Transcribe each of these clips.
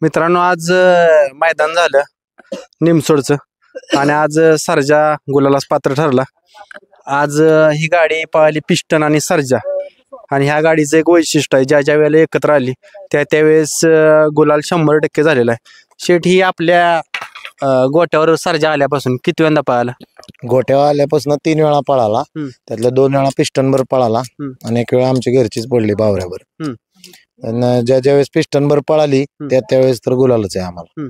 मित्रांनो आज मैदान झालं निमसोडचं आणि आज सर्जा गुलालास पात्र ठरला। आज ही गाडी पळाली पिस्टन आणि सर्जा आणि ह्या गाडीचं एक वैशिष्ट्य आहे, ज्या ज्या वेळेला एकत्र आली त्यावेळेस गुलाल 100% झालेला आहे। शेठ ही आपल्या गोट्यावर सर्जा आल्यापासून किती वेळा पळाला? गोट्यावर आल्यापासून 3 वेळा पळाला, त्यातल्या 2 वेळा पिस्टनवर पळाला आणि 1 वेळा आमची घरचीच पडली बावऱ्यावर। आणि ज्या ज्यावेळेस पिस्टनवर पळाली त्यावेळेस तर गुलालच आहे आम्हाला।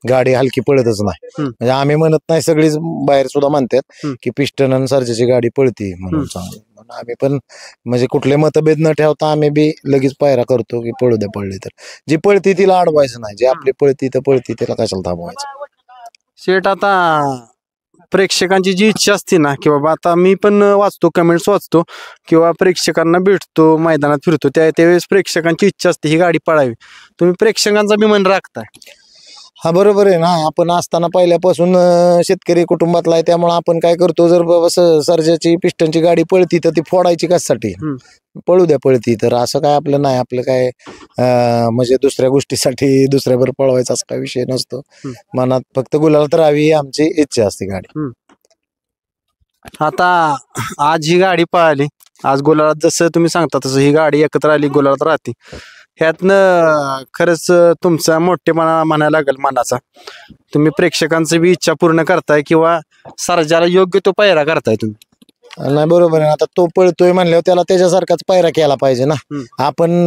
गाडी हलकी पळतच नाही, म्हणजे आम्ही म्हणत नाही, सगळीच बाहेर सुद्धा म्हणतात की पिस्टन आणि सर्जाची गाडी पळती म्हणून चांगली। आम्ही पण म्हणजे कुठले मतभेद न ठेवता आम्ही बी लगेच पायरा करतो की पळू द्या, पडली तर जी पळती तिला अडवायचं नाही, जी आपली पळती तर पळती तिला कशाला थांबवायचं। शेठ आता प्रेक्षकांची जी इच्छा असते ना की बाबा, आता मी पण वाचतो, कमेंट्स वाचतो किंवा प्रेक्षकांना भेटतो, मैदानात फिरतो, त्यावेळेस प्रेक्षकांची इच्छा असते ही गाडी पळावी, तुम्ही प्रेक्षकांचा बी मन राखताय। हा बरोबर आहे ना, आपण असताना पहिल्यापासून शेतकरी कुटुंबातला आहे, त्यामुळे आपण काय करतो, जर बाबा सर्जाची पिस्टनची गाडी पळती तर ती फोडायची कशासाठी, पळू द्या पळती तर, असं काय आपलं नाही, आपलं काय म्हणजे दुसऱ्या गोष्टीसाठी दुसऱ्यावर पळवायचा असा काय विषय नसतो, मनात फक्त गुलाल तर हवी आमची इच्छा असते गाडी। आता आज ही गाडी पळाली, आज गुलालात जसं तुम्ही सांगता तसं ही गाडी एकत्र आली, गुलालात राहते, ह्यातनं खरंच तुमचा मोठेपणा म्हणायला लागेल मनाचा। तुम्ही प्रेक्षकांची बी इच्छा पूर्ण करताय किंवा सर्जाला योग्य तो पायरा करताय तुम्ही। नाही बरोबर आहे, आता तो पळतोय म्हणल्यावर त्याला त्याच्यासारखाच पायरा केला पाहिजे ना। आपण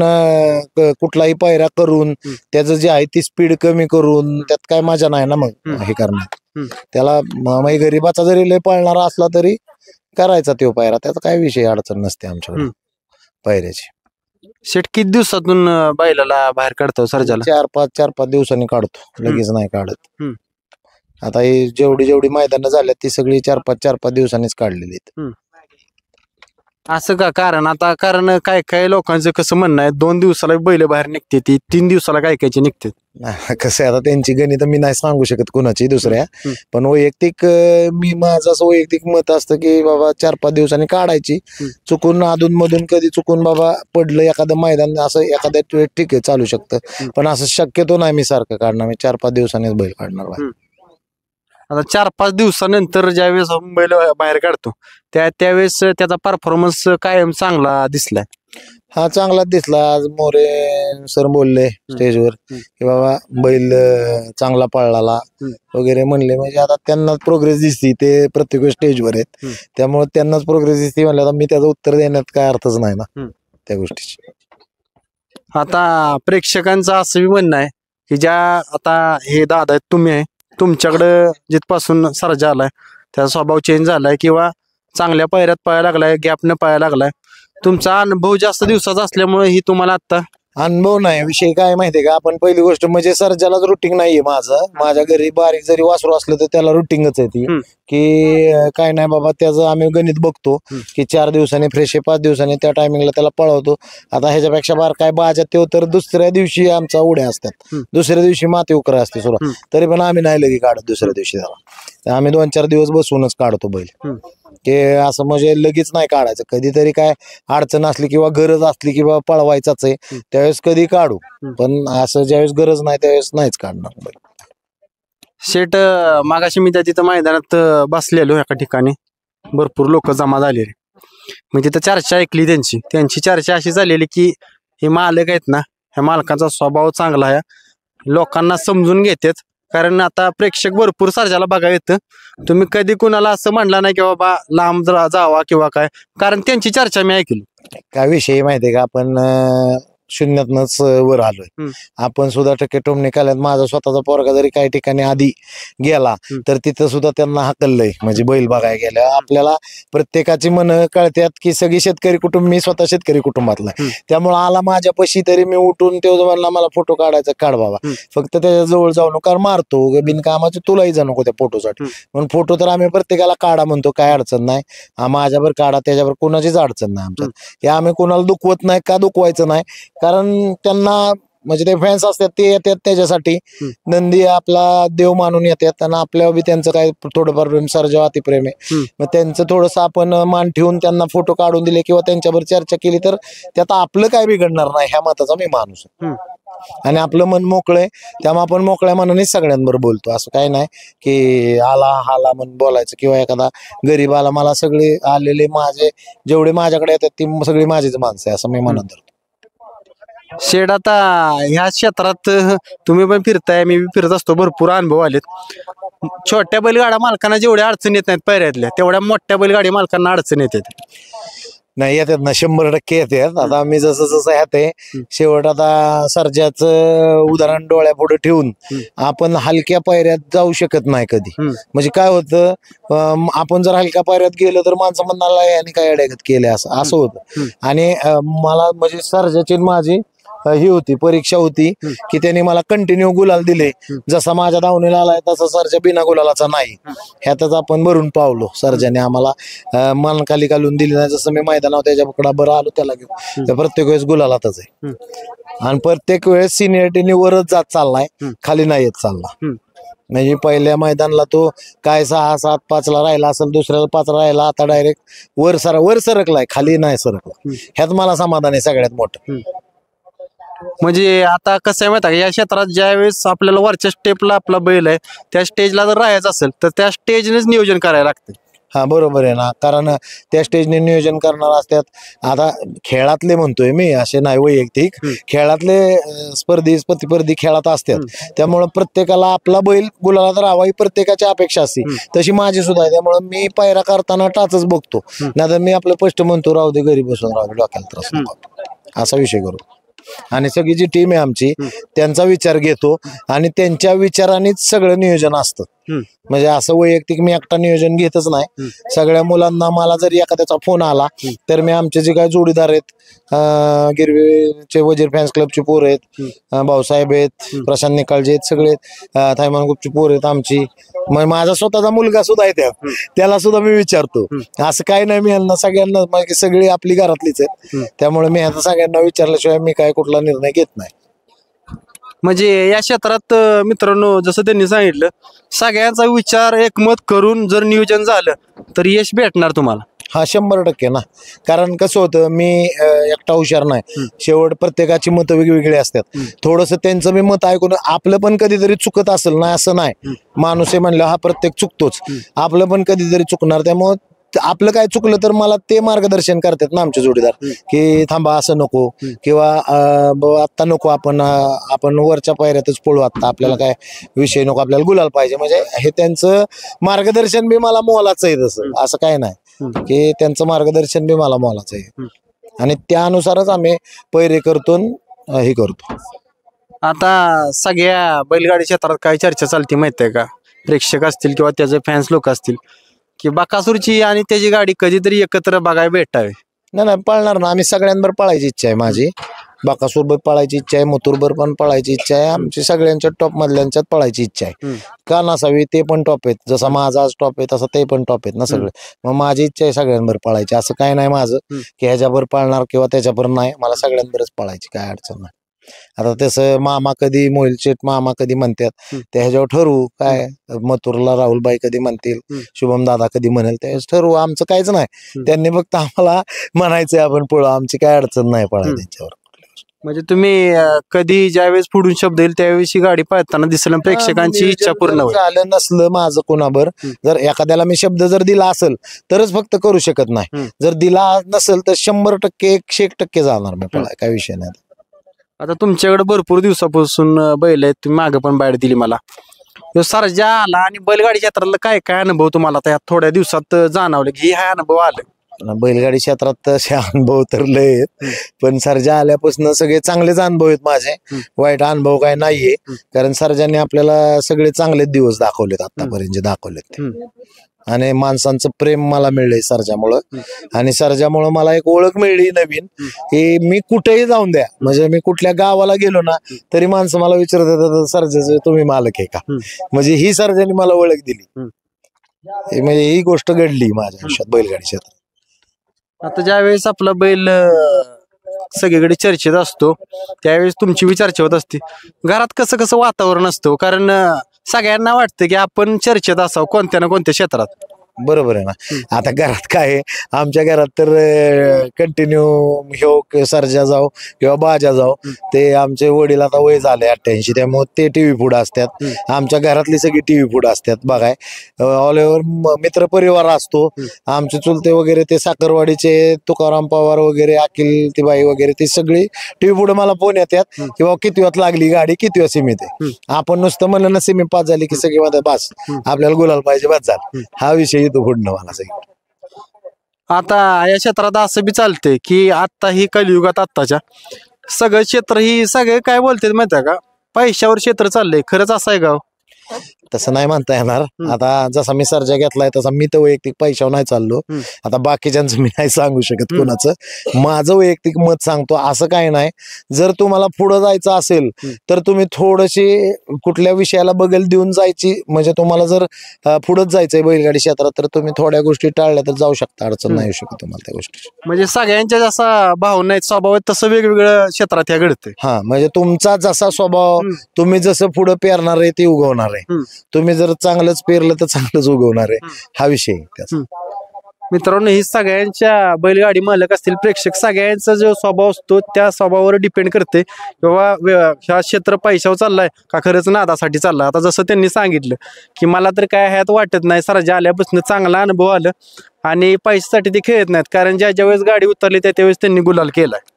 कुठलाही पायरा करून त्याचं जे आहे ती स्पीड कमी करून त्यात काय मजा नाही ना मग हे करण्यात। त्याला गरीबाचा जरी लय पळणारा असला तरी करायचा तो पायरा, त्याचा काय विषय अडचण नसते आमच्याकडे पायऱ्याची। शेठ किती दिवसातून बैलाला बाहेर काढतो सर्जाला? 4-5 दिवसांनी काढतो, लगेच नाही काढत। आता ही जेवढी मैदान झाल्यात ती सगळी 4-5 दिवसांनीच काढलेली आहेत। असं का कारण? आता कारण काय काय लोकांचं कसं म्हणणं आहे, 2 दिवसाला बैल बाहेर निघते, ती 3 दिवसाला काय कायची निघते। कसं आहे, आता त्यांची गणित मी नाही सांगू शकत कुणाची दुसऱ्या, पण वैयक्तिक मी माझं असं वैयक्तिक मत असतं की बाबा 4-5 दिवसांनी काढायची। चुकून अधून मधून कधी चुकून बाबा पडलं एखादं मैदान असं एखाद्या वेळेस ठीक आहे, चालू शकतं, पण असं शक्यतो नाही मी सारखं काढणार, मी 4-5 दिवसांनीच बैल काढणार। आता 4-5 दिवसानंतर ज्यावेळेस बैल बाहेर काढतो त्यावेळेस त्याचा परफॉर्मन्स कायम चांगला दिसलाय। हा चांगलाच दिसला। आज मोरे सर बोलले स्टेजवर की बाबा बैल चांगला पळाला वगैरे म्हणले, म्हणजे आता त्यांनाच प्रोग्रेस दिसती, ते प्रत्येक स्टेजवर आहेत त्यामुळे त्यांनाच प्रोग्रेस दिसती म्हणलं, आता मी त्याचं उत्तर देण्यात काय अर्थच नाही ना त्या गोष्टीची। आता प्रेक्षकांचं असं बी म्हणणं आहे की ज्या आता हे दादा आहेत, तुम्ही आहे, तुमच्याकडं जिथपासून सर्जा आलाय त्याचा स्वभाव चेंज झालाय किंवा चांगल्या पायऱ्यात पळायला लागलाय, गॅपने पळायला लागलाय, तुमचा अनुभव जास्त दिवसाचा असल्यामुळे ही तुम्हाला आता अनुभव नाही। विषय काय माहितीये का, आपण पहिली गोष्ट म्हणजे सर्जालाच रुटीन नाहीये माझं, माझ्या घरी बारीक जरी वासरू असलं तर त्याला रुटीनच आहे ती की काय नाही बाबा, त्याचं आम्ही गणित बघतो की 4 दिवसांनी फ्रेश आहे, 5 दिवसांनी त्या टायमिंगला त्याला पळवतो। आता ह्याच्यापेक्षा बार काय बाजा तो तर दुसऱ्या दिवशी आमचा उड्या असतात, दुसऱ्या दिवशी माती उकरा असते सुरुवात, तरी पण आम्ही नाही लगे काढत दुसऱ्या दिवशी त्याला, आम्ही 2-4 दिवस बसूनच काढतो बैल, की असं म्हणजे लगेच नाही काढायचं। कधीतरी काय अडचण असली किंवा गरज असली किंवा पळवायचाच आहे त्यावेळेस कधी काढू, पण असं ज्यावेळेस गरज नाही त्यावेळेस नाहीच काढणार बैल। शेट मागाशी मी त्या तिथं मैदानात बसलेलो, एका ठिकाणी भरपूर लोक जमा झालेले, म्हणजे तिथं चर्चा ऐकली त्यांची चर्चा अशी झालेली की हे मालक आहेत ना, ह्या मालकाचा स्वभाव चांगला आहे, लोकांना समजून घेतात, कारण आता प्रेक्षक भरपूर सर्जाला बघायला येतं, तुम्ही कधी कुणाला असं म्हणलं नाही की बाबा लांब जावा किंवा काय, कारण त्यांची चर्चा मी ऐकली। काय विषय माहितीये का, आपण शून्यातनच वर आलोय, आपण सुद्धा टक्के टोमणे केल्यात। माझा स्वतःचा पोरगा जरी काही ठिकाणी आधी गेला तर तिथं सुद्धा त्यांना हाकललंय, म्हणजे बैल बघायला गेल्या आपल्याला प्रत्येकाची मन कळतात की सगळी शेतकरी कुटुंब, मी स्वतः शेतकरी कुटुंबातला, त्यामुळे आला माझ्यापाशी तरी मी उठून तो म्हणला मला फोटो काढायचा, काढ बाबा, फक्त त्याच्या जवळ जाऊ नको, मारतो बिनकामाचं तुलाही जाऊ नको त्या फोटोसाठी, म्हणून फोटो तर आम्ही प्रत्येकाला काढा म्हणतो, काय अडचण नाही, माझ्यावर काढा, त्याच्यावर कोणाचीच अडचण नाही आमच्यात, हे आम्ही कोणाला दुखवत नाही, का दुखवायचं नाही, कारण त्यांना म्हणजे ते फॅन्स असतात ते येतात त्याच्यासाठी, नंदी आपला देव मानून येतात आणि आपल्यावर बी त्यांचं काय थोडंफार प्रेम, सर्जा अतिप्रेम आहे, मग त्यांचं थोडंसं आपण मान ठेवून त्यांना फोटो काढून दिले किंवा त्यांच्यावर चर्चा केली तर त्यात आपलं काय बिघडणार नाही, ह्या मताचा मी माणूस आहे। आणि आपलं मन मोकळं आहे, त्यामुळे आपण मोकळ्या मनाने सगळ्यांबरोबर बोलतो. असं काही नाही की हाला म्हणून बोलायचं किंवा एखादा गरीब आला. मला सगळे आलेले माझे जेवढे माझ्याकडे येतात ती सगळी माझीच माणसं आहे असं मी म्हणत धरतो. शेड आता ह्या क्षेत्रात तुम्ही पण फिरताय, मी फिरत असतो, भरपूर अनुभव आलेत. छोट्या बैलगाडा मालकांना जेवढ्या अडचणी येत नाहीत पायऱ्यातल्या, तेवढ्या मोठ्या बैलगाडी मालकांना अडचण येतात. नाही येतात ना, 100% येतात. आता मी जसं जसं येते शेवट आता सर्जाचं उदाहरण डोळ्यापुढे ठेवून आपण हलक्या पायऱ्यात जाऊ शकत नाही कधी. म्हणजे काय होतं, आपण जर हलक्या पायऱ्यात गेलो तर माणसं म्हणाला यांनी काय अडगत केले असं होतं. आणि मला म्हणजे सर्जाची माझी ही होती परीक्षा होती की त्यांनी मला कंटिन्यू गुलाल दिले. जसा माझ्या दावणीला आलाय तसा सर्जा बिना गुलालाचा नाही. ह्यातच आपण भरून पावलो. सर्जाने आम्हाला मन खाली घालून दिली नाही. जसं मी मैदानावर त्याच्या बरं आलो त्याला घेऊन, तर प्रत्येक वेळेस गुलालातच आहे. आणि प्रत्येक वेळेस सिनियरिटीने वरच जात चाललाय, खाली नाही येत चालला. म्हणजे पहिल्या मैदानाला तो काय 6, 7, 5ला राहिला असेल, दुसऱ्याला 5 राहिला, आता डायरेक्ट वर सरकलाय, खाली नाही सरकला. ह्यात मला समाधान आहे सगळ्यात मोठं. म्हणजे आता कसं आहे माहिती आहे का, या क्षेत्रात ज्या वेळेस आपल्याला वरच्या स्टेपला आपला बैल आहे, त्या स्टेजला जर राहायचं असेल तर त्या स्टेजनेच नियोजन करायला लागतं. हा बरोबर आहे ना, कारण त्या स्टेजने नियोजन करणार असतात. आता खेळातले म्हणतोय मी, असे नाही वैयक्तिक, खेळातले स्पर्धी खेळात असतात. त्यामुळे प्रत्येकाला आपला बैल गुलालात राहावा ही प्रत्येकाची अपेक्षा असते. तशी माझी सुद्धा आहे. त्यामुळे मी पायरा करताना टाचच बघतो, नाही तर मी आपलं स्पष्ट म्हणतो राहू दे, घरी बसून राहू दे, डोक्याला त्रास नको, असा विषय करू. आणि सगळी जी टीम आहे आमची त्यांचा विचार घेतो आणि त्यांच्या विचारानेच सगळं नियोजन असतं. म्हणजे असं वैयक्तिक मी एकटा नियोजन घेतच नाही. सगळ्या मुलांना मला जरी एखाद्याचा फोन आला तर मी आमचे जे काही जोडीदार आहेत, गिरवीचे वजीर फॅन्स क्लबची पोर आहेत, भाऊसाहेब आहेत, प्रशांत निकाळजे आहेत, सगळे थायमान ग्रुपची पोर आहेत आमची. मग माझा स्वतःचा मुलगा सुद्धा आहे, त्याला सुद्धा मी विचारतो. असं काही नाही, मी यांना सगळ्यांना सगळी आपली घरातलीच आहेत. त्यामुळे मी ह्यांना सगळ्यांना विचारल्याशिवाय मी काय कुठला निर्णय घेत नाही. म्हणजे या क्षेत्रात मित्रांनो, जसं त्यांनी सांगितलं, सगळ्यांचा विचार एकमत करून जर नियोजन झालं तर यश भेटणार तुम्हाला. हा 100% ना, कारण कसं होतं, मी एकटा हुशार नाही. शेवट प्रत्येकाची मतं वेगवेगळी असतात. थोडंसं त्यांचं मी मत ऐकून आपलं पण कधीतरी चुकत असेल ना, असं नाही. माणूस आहे म्हणलं हा प्रत्येक चुकतोच, आपलं पण कधीतरी चुकणार. त्यामुळे आपलं काय चुकलं तर मला ते मार्गदर्शन करतात ना आमचे जोडीदार, की थांबा असं नको, किंवा आत्ता नको, आपण वरच्या पायऱ्यातच पळू, आत्ता आपल्याला काय विषय नको, आपल्याला गुलाल पाहिजे. म्हणजे हे त्यांचं मार्गदर्शन बी मला मोलाचं आहे. तसं असं काय नाही की त्यांचं मार्गदर्शन बी मला मोलाचं आहे, आणि त्यानुसारच आम्ही पैरे करतो, हे करतो. आता सगळ्या बैलगाडी क्षेत्रात काय चर्चा चालते माहिती आहे का, प्रेक्षक असतील किंवा त्याचे फॅन्स लोक असतील, की बकासूरची आणि त्याची गाडी कधीतरी एकत्र बघायला भेटावी. नाही पळणार ना, आम्ही सगळ्यांवर पळायची इच्छा आहे माझी. बकासूरभर पळायची इच्छा आहे, मथुरभर पण पळायची इच्छा आहे. आमची सगळ्यांच्या टॉप मधल्यांच्यात पळायची इच्छा आहे. का नसावी, ते पण टॉप आहेत. जसा माझा आज टॉप आहे तसा ते पण टॉप आहेत ना सगळे. मग माझी इच्छा आहे सगळ्यांवर पळायची. असं काय नाही माझं की ह्याच्यावर पळणार किंवा त्याच्यावर नाही, मला सगळ्यांवरच पळायची, काय अडचण नाही. आता तसं मामा कधी मोहिल शेठ मामा कधी म्हणतात ते ह्याच्यावर ठरवू. काय मथुरला राहुलबाई कधी म्हणतील, शुभम दादा कधी म्हणेल, त्यावेळेस ठरवू. आमचं काहीच नाही, त्यांनी फक्त आम्हाला म्हणायचंय आपण पळू, आमची काय अडचण नाही पळायला त्यांच्यावर. म्हणजे तुम्ही कधी ज्यावेळेस पुढून शब्द येईल त्यावेळेस गाडी पाहताना दिसलं, प्रेक्षकांची इच्छा पूर्ण होईल. झालं नसलं माझं कोणावर, जर एखाद्याला मी शब्द जर दिला असेल तरच फक्त करू शकत नाही. जर दिला नसेल तर 100% 101% जाणार मी पळाय, काय विषय नाही. आता तुमच्याकडे भरपूर दिवसापासून बैल आहेत, तुम्ही मागे पण बाहेर दिली मला. सर्जा आला आणि बैलगाडी क्षेत्रातला काय काय अनुभव तुम्हाला आता थोड्या दिवसात जाणवलं की हा अनुभव आला? बैलगाडी क्षेत्रात तसे अनुभव तर लय आहेत, पण सर्जा आल्यापासून सगळे चांगलेच अनुभव आहेत माझे. वाईट अनुभव काय नाहीये, कारण सर्जाने आपल्याला सगळे चांगलेच दिवस दाखवलेत आतापर्यंत जे दाखवलेत. आणि माणसांचं प्रेम मला मिळलंय सर्जामुळं, आणि सर्जामुळं मला एक ओळख मिळली नवीन, की मी कुठेही जाऊन द्या, म्हणजे मी कुठल्या गावाला गेलो ना तरी माणसं मला विचारतात सर्जाचं तुम्ही मालक आहे का. म्हणजे ही सर्जाने मला ओळख दिली, म्हणजे ही गोष्ट घडली माझ्या आयुष्यात बैलगाडी क्षेत्रात. आता ज्यावेळेस आपला बैल सगळीकडे चर्चेत असतो त्यावेळेस तुमची बी चर्चा होत असते. घरात कसं कसं वातावरण असतं, कारण सगळ्यांना वाटतं की आपण चर्चेत असावं कोणत्या ना कोणत्या क्षेत्रात. बरोबर आहे ना. आता घरात काय आहे, आमच्या घरात तर कंटिन्यू ह्यो सर्जा जाऊ किंवा बाजा जाऊ, ते आमचे वडील आता वय झाले 88, त्यामुळे ते टीव्ही पुढे असतात. आमच्या घरातली सगळी टीव्ही पुढे असतात बघाय. ऑल ओव्हर मित्र परिवार असतो. आमचे चुलते वगैरे ते साखरवाडीचे तुकाराम पवार वगैरे, अखिल तिबाई वगैरे, ते सगळी टीव्ही पुढे मला फोन येतात किंवा किती वाजता लागली गाडी, किती वाजता सीमित आहे. आपण नुसतं म्हणलं ना सीमित पास झाली की सगळी मध्ये बस आपल्याला गुलाल पाहिजे, बस झाला. हा विषय येतो पुढनं मला सगळं. आता या क्षेत्रात असं बी चालतंय की आता ही कलियुगात आत्ताच्या सगळं क्षेत्र ही सगळे काय बोलतात माहिती आहे का, पैशावर क्षेत्र चाललंय. खरंच असं आहे का? तसं नाही म्हणता येणार. आता जसा मी सर्जा घेतलाय तसा मी तर वैयक्तिक पैशावर नाही चाललो. आता बाकीच्यांचं मी नाही सांगू शकत कोणाचं. माझं वैयक्तिक मत सांगतो. असं काही नाही, जर तुम्हाला पुढे जायचं असेल तर तुम्ही थोडीशी कुठल्या विषयाला बगल देऊन जायची, म्हणजे तुम्हाला जर पुढेच जायचंय बैलगाडी क्षेत्रात तर तुम्ही थोड्या गोष्टी टाळल्या तर जाऊ शकता. अडचण नाही येऊ शकत तुम्हाला त्या गोष्टी. म्हणजे सगळ्यांच्या जसा भावना आहेत, स्वभाव आहेत, तसं वेगवेगळ्या क्षेत्रात ह्या घडतंय. हा, म्हणजे तुमचा जसा स्वभाव, तुम्ही जसं पुढे पेरणार आहे ते उगवणार आहे. तुम्ही जर चांगलंच पेरलं तर चांगलंच उगवणार आहे. हा विषय त्याचा. मित्रांनो, ही सगळ्यांच्या बैलगाडी मालक असतील, प्रेक्षक, सगळ्यांचा जो स्वभाव असतो त्या स्वभावावर डिपेंड करते किंवा ह्या क्षेत्र पैशावर चाललाय का खरंच नादासाठी चाललाय. आता जसं त्यांनी सांगितलं की मला तर काय ह्यात वाटत नाही, सरजा आल्यापासून चांगला अनुभव आला आणि पैशासाठी ते खेळत नाहीत, कारण ज्या वेळेस गाडी उतरली त्यावेळेस त्यांनी गुलाल केलाय.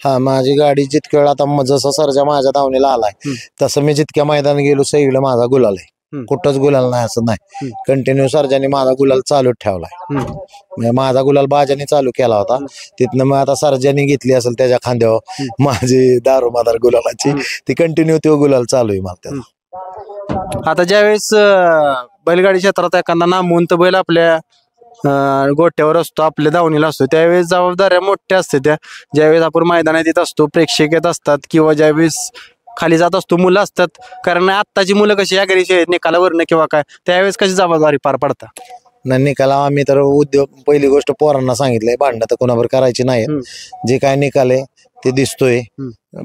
हा, माझी गाडी जितक्या वेळा आता जसं सर्जा माझ्या धावणीला आलाय तसं मी जितक्या मैदान गेलो सगळीला माझा गुलाल आहे. कुठंच गुलाल नाही असं नाही. कंटिन्यू सर्जाने माझा गुलाल चालू ठेवलाय. म्हणजे माझा गुलाल बाजाने चालू केला होता, तिथनं मग आता सर्जाने घेतली असेल त्याच्या खांद्यावर माझी दारोमदार गुलालाची, ती कंटिन्यू तो गुलाल चालू आहे मला त्याचा. आता ज्यावेळेस बैलगाडी क्षेत्रात एखादा नामवंत बैल आपल्या गोट्यावर असतो, आपल्या दावणीला असतो, त्यावेळेस जबाबदाऱ्या मोठ्या असते. ज्यावेळेस आपण मैदानात येत असतो, प्रेक्षक येत असतात किंवा ज्यावेळेस खाली जात असतो, मुलं असतात, कारण आत्ताची मुलं कशी या घरी निकालावरनं किंवा काय, त्यावेळेस कशी जबाबदारी पार पडता? नाही, निकाला आम्ही तर उद्योग पहिली गोष्ट पोरांना सांगितलंय, भांडणं तर कोणावर करायची नाही. जे काय निकाल आहे ते दिसतोय,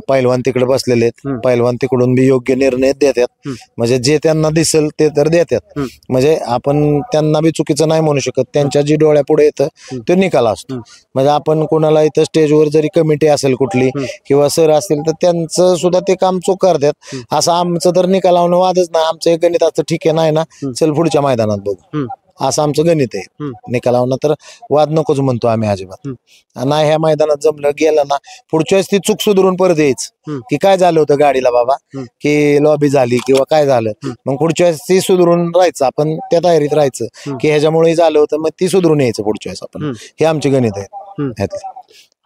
पैलवान तिकडे बसलेले आहेत, पैलवान तिकडून बी योग्य निर्णय देतात. म्हणजे जे त्यांना दिसेल ते तर देतात. म्हणजे आपण त्यांना बी चुकीचं नाही म्हणू शकत. त्यांच्या जी डोळ्यापुढे येतं तो निकाल असतो. म्हणजे आपण कोणाला इथं स्टेजवर जरी कमिटी असेल कुठली किंवा सर असतील तर त्यांचं सुद्धा ते काम चूक करतात. असं आमचं तर निकालावनं वादच नाही. आमचं एक गणित असतं, ठीक आहे नाही ना, चल पुढच्या मैदानात बघू, असं आमचं गणित आहे. निकालावनं तर वाद नकोच म्हणतो आम्ही अजिबात. नाही, ह्या मैदानात जमलं गेलं ना, पुढच्या वेळेस ती चूक सुधारून परत यायचं की काय झालं होतं गाडीला बाबा, की लॉबी झाली किंवा काय झालं, मग पुढच्या वेळेस ती सुधारून राहायचं, आपण त्या तयारीत राहायचं की ह्याच्यामुळे झालं होतं, मग ती सुधारून यायचं पुढच्या वेळेस आपण. हे आमचे गणित आहे.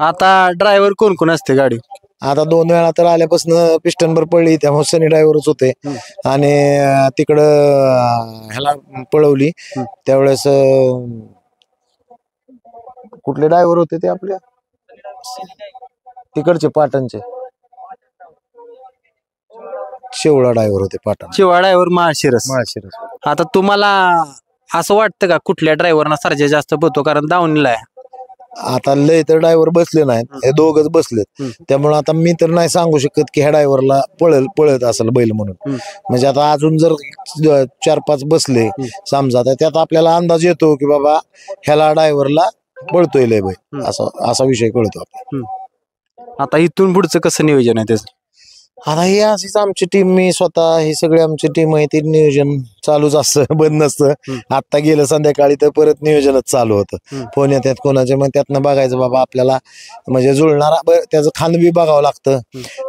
आता ड्रायव्हर कोण कोण असते गाडी? आता 2 वेळा तर आल्यापासून पिस्टनभर पडली, त्यामुळे सनी ड्रायव्हरच होते. आणि तिकडं ह्याला पळवली त्यावेळेस कुठले ड्रायव्हर होते ते आपल्या तिकडचे पाटणचे, शेवळा ड्रायव्हर होते पाटण. शिवा ड्रायव्हर माळशिरस. माळशिरस. आता तुम्हाला असं वाटतं का कुठल्या ड्रायव्हरना सर्जा जास्त पळतो, कारण दावणीला आहे? आता लय तर ड्रायव्हर बसले नाहीत, हे दोघच बसलेत. त्यामुळे आता मी तर नाही सांगू शकत की ह्या ड्रायव्हरला पळत असेल बैल म्हणून. म्हणजे आता अजून जर 4-5 बसले समजा, तर त्यात आपल्याला अंदाज येतो की बाबा ह्याला ड्रायव्हरला पळतोय लय बैल, असा विषय कळतो आपल्याला. आता इथून पुढचं कसं नियोजन आहे त्याचं? आता ही अशीच आमची टीम, मी स्वतः, ही सगळी आमची टीम आहे, ती नियोजन चालूच असतं, बंद नसतं. आता गेलं संध्याकाळी तर परत नियोजनच चालू होतं. फोन येतात कोणाचे, मग त्यातनं बघायचं बाबा आपल्याला म्हणजे जुळणारा, त्याचं खांद बी बघावं लागतं.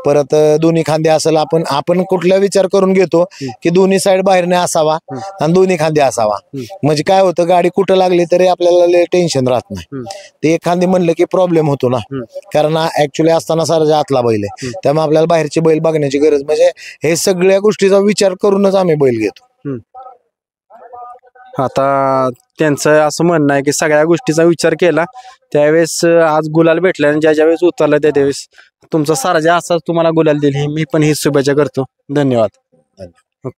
परत दोन्ही खांदे असेल, आपण कुठला विचार करून घेतो की दोन्ही साईड बाहेरने असावा आणि दोन्ही खांदे असावा. म्हणजे काय होतं, गाडी कुठं लागली तरी आपल्याला टेन्शन राहत नाही. ते एक खांदे म्हणलं की प्रॉब्लेम होतो ना, कारण ऍक्च्युली असताना सारखा आतला बैल आहे, त्यामुळे आपल्याला बाहेरची बैल बघण्याची गरज. म्हणजे हे सगळ्या गोष्टीचा विचार करूनच आम्ही बैल घेतो. आता त्यांचं असं म्हणणं आहे की सगळ्या गोष्टीचा विचार केला त्यावेळेस आज गुलाल भेटला, आणि ज्या वेळेस उतरला त्यावेळेस तुमचा सर्जा असाच तुम्हाला गुलाल दिली. मी पण ही शुभेच्छा करतो. धन्यवाद.